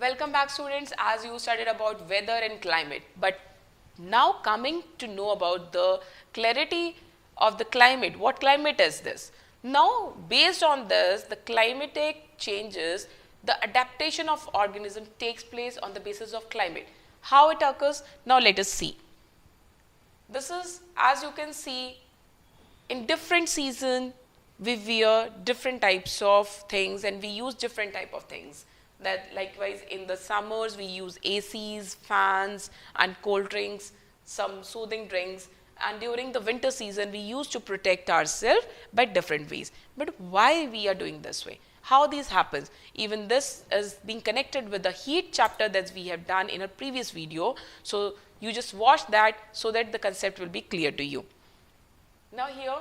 Welcome back, students, as you studied about weather and climate. But now coming to know about the clarity of the climate. What climate is this? Now, based on this, the climatic changes, the adaptation of organism takes place on the basis of climate. How it occurs? Now, let us see. This is, as you can see, in different season, we wear different types of things and we use different type of things. That likewise in the summers we use ACs, fans and cold drinks, some soothing drinks, and during the winter season we used to protect ourselves by different ways. But why we are doing this way? How this happens? Even this is being connected with the heat chapter that we have done in a previous video. So you just watch that so that the concept will be clear to you. Now here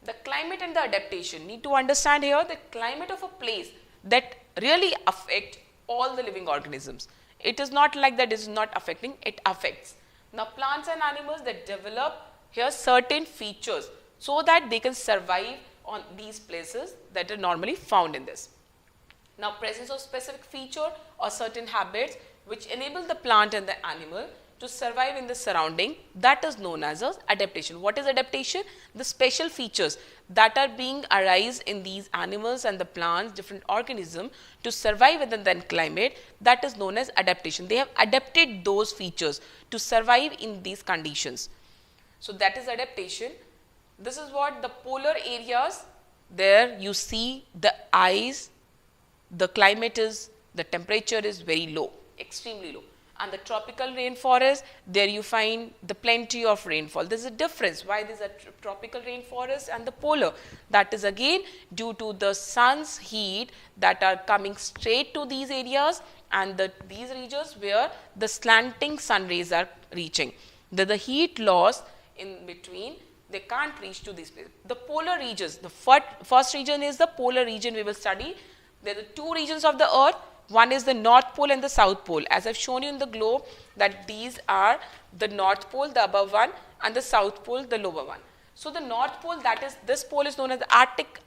the climate and the adaptation. Need to understand here the climate of a place that really affect all the living organisms. It is not like that it is not affecting, it affects. Now plants and animals that develop here certain features so that they can survive on these places that are normally found in this. Now presence of specific feature or certain habits which enable the plant and the animal to survive in the surrounding, that is known as adaptation. What is adaptation? The special features that are being arise in these animals and the plants, different organisms to survive within the climate, that is known as adaptation. They have adapted those features to survive in these conditions. So that is adaptation. This is what the polar areas, there you see the ice, the climate is, the temperature is very low, extremely low. And the tropical rainforest, there you find the plenty of rainfall. There is a difference. Why there is a tropical rainforest and the polar? That is again due to the sun's heat that are coming straight to these areas and these regions where the slanting sun rays are reaching. The heat loss in between, they can't reach to these places. The polar regions, the first region is the polar region we will study. There are the two regions of the earth. One is the North Pole and the South Pole. As I have shown you in the globe that these are the North Pole, the above one, and the South Pole, the lower one. So the North Pole, that is, this pole is known as the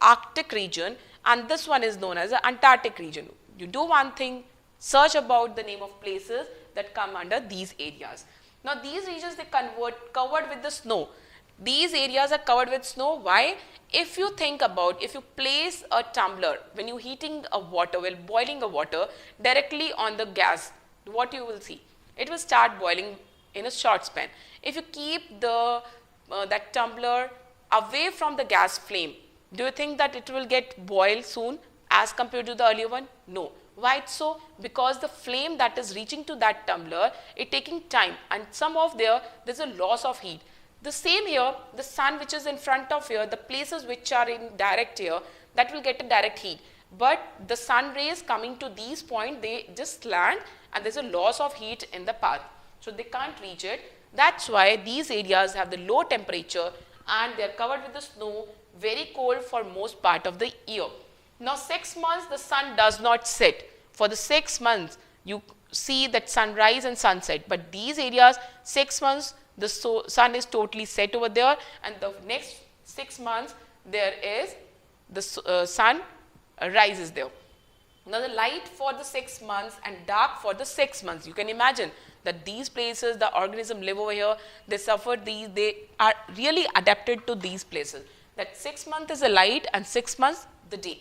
Arctic region, and this one is known as the Antarctic region. You do one thing, search about the name of places that come under these areas. Now these regions they covered with the snow. These areas are covered with snow. Why? If you think about, if you place a tumbler when you heating a water, while boiling a water directly on the gas, what you will see? It will start boiling in a short span. If you keep that tumbler away from the gas flame, do you think that it will get boiled soon as compared to the earlier one? No. Why it's so? Because the flame that is reaching to that tumbler, it taking time, and some of there's a loss of heat. The same here, the sun which is in front of here, the places which are in direct here, that will get a direct heat. But the sun rays coming to these points, they just slant and there is a loss of heat in the path. So they can't reach it. That's why these areas have the low temperature and they are covered with the snow, very cold for most part of the year. Now 6 months the sun does not set. For the 6 months you see that sunrise and sunset. But these areas 6 months the sun is totally set over there, and the next 6 months there is the sun rises there. Now the light for the 6 months and dark for the 6 months. You can imagine that these places, the organism live over here, they suffer these, they are really adapted to these places. That 6 months is the light and 6 months the day.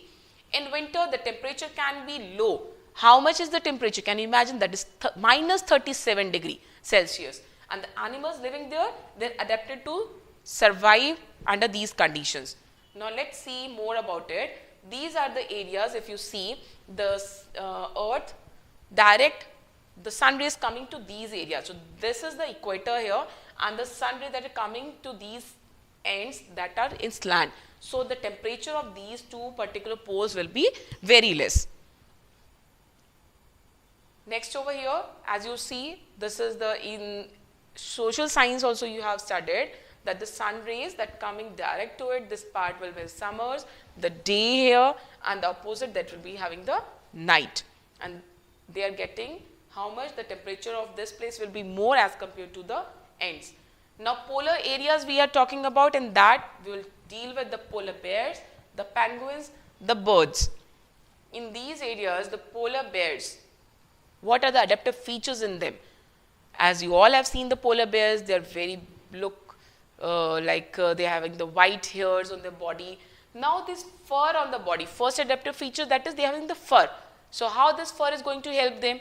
In winter the temperature can be low. How much is the temperature? Can you imagine? That is minus 37 degree Celsius. And the animals living there, they are adapted to survive under these conditions. Now let's see more about it. These are the areas, if you see the earth, direct, the sun rays coming to these areas. So this is the equator here, and the sun rays that are coming to these ends that are in slant. So the temperature of these two particular poles will be very less. Next over here, as you see, this is in social science also you have studied that the sun rays that coming direct to it, this part will be summers, the day here, and the opposite that will be having the night. And they are getting how much the temperature of this place will be more as compared to the ends. Now polar areas we are talking about, and that we will deal with the polar bears, the penguins, the birds. In these areas the polar bears, What are the adaptive features in them? As you all have seen the polar bears, they are very look they're having the white hairs on their body. Now this fur on the body, first adaptive feature, that is they are having the fur. So how this fur is going to help them?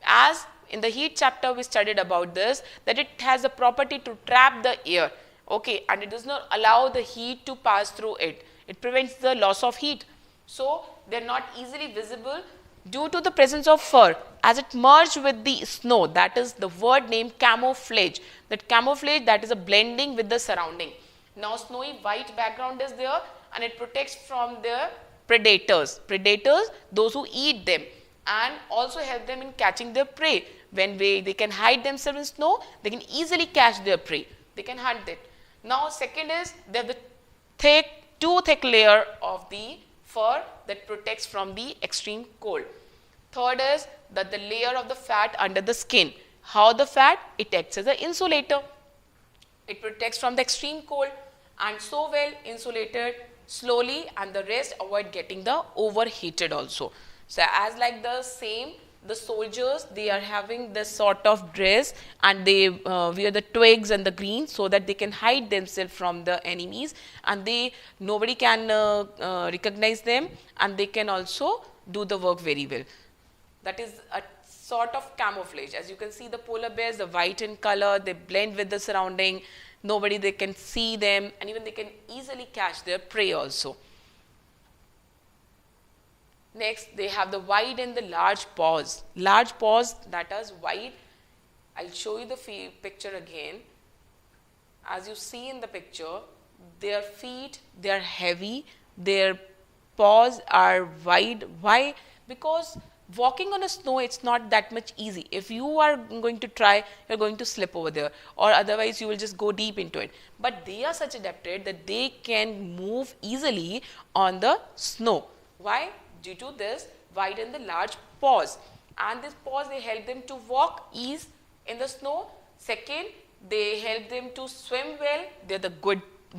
As in the heat chapter we studied about this, that it has the property to trap the air, okay, and it does not allow the heat to pass through it. It prevents the loss of heat. So they are not easily visible due to the presence of fur. As it merged with the snow, that is the word name camouflage. That camouflage, that is a blending with the surrounding. Now snowy white background is there and it protects from their predators. Predators, those who eat them, and also help them in catching their prey. When they can hide themselves in snow, they can easily catch their prey. They can hunt it. Now second is they have the too thick layer of the fur that protects from the extreme cold. Third is that the layer of the fat under the skin. How the fat? It acts as an insulator. It protects from the extreme cold and so well insulated slowly, and the rest avoid getting the overheated also. So as like the same, the soldiers, they are having this sort of dress and they wear the twigs and the greens so that they can hide themselves from the enemies, and nobody can recognize them, and they can also do the work very well. That is a sort of camouflage. As you can see, the polar bears, the white in color, they blend with the surrounding. They can see them, and even they can easily catch their prey also. Next, they have the wide and the large paws. Large paws, that is wide. I'll show you the picture again. As you see in the picture, their feet, they are heavy, their paws are wide. Why? Because walking on a snow, it's not that much easy. If you are going to try, you're going to slip over there, or otherwise you will just go deep into it. But they are such adapted that they can move easily on the snow. Why? Due to this wide and the large paws. And these paws, they help them to walk ease in the snow. Second, they help them to swim well. They're the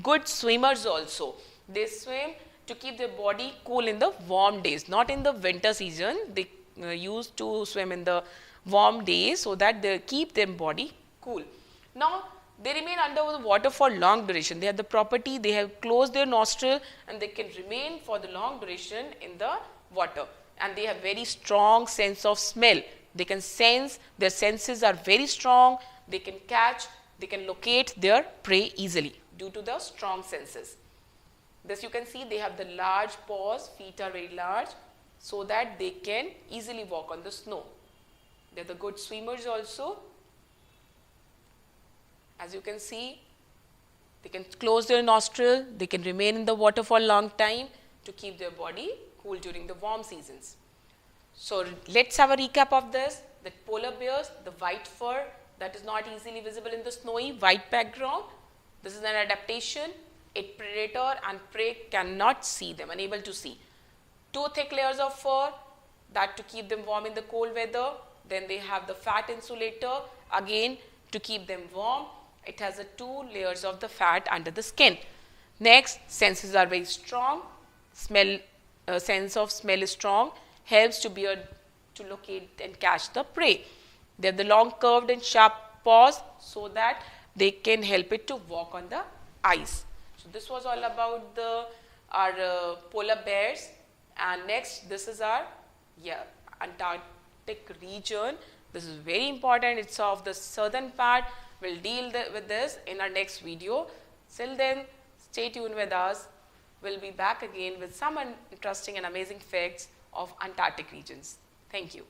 good swimmers also. They swim to keep their body cool in the warm days, not in the winter season. They used to swim in the warm days so that they keep their body cool. Now they remain under the water for long duration. They have the property, they have closed their nostril and they can remain for the long duration in the water, and they have very strong sense of smell. They can sense, their senses are very strong. They can catch, they can locate their prey easily due to the strong senses. This you can see, they have the large paws, feet are very large, so that they can easily walk on the snow. They are the good swimmers also. As you can see, they can close their nostril, they can remain in the water for a long time to keep their body cool during the warm seasons. So let's have a recap of this. The polar bears, the white fur that is not easily visible in the snowy white background. This is an adaptation. A predator and prey cannot see them, unable to see. Two thick layers of fur, that to keep them warm in the cold weather. Then they have the fat insulator, again to keep them warm. It has the two layers of the fat under the skin. Next, senses are very strong. Sense of smell is strong, helps to locate and catch the prey. They have the long curved and sharp paws so that they can help it to walk on the ice. So this was all about our polar bears. And next, this is our Antarctic region. This is very important. It's of the southern part. We'll deal with this in our next video. Till then, stay tuned with us. We'll be back again with some interesting and amazing facts of Antarctic regions. Thank you.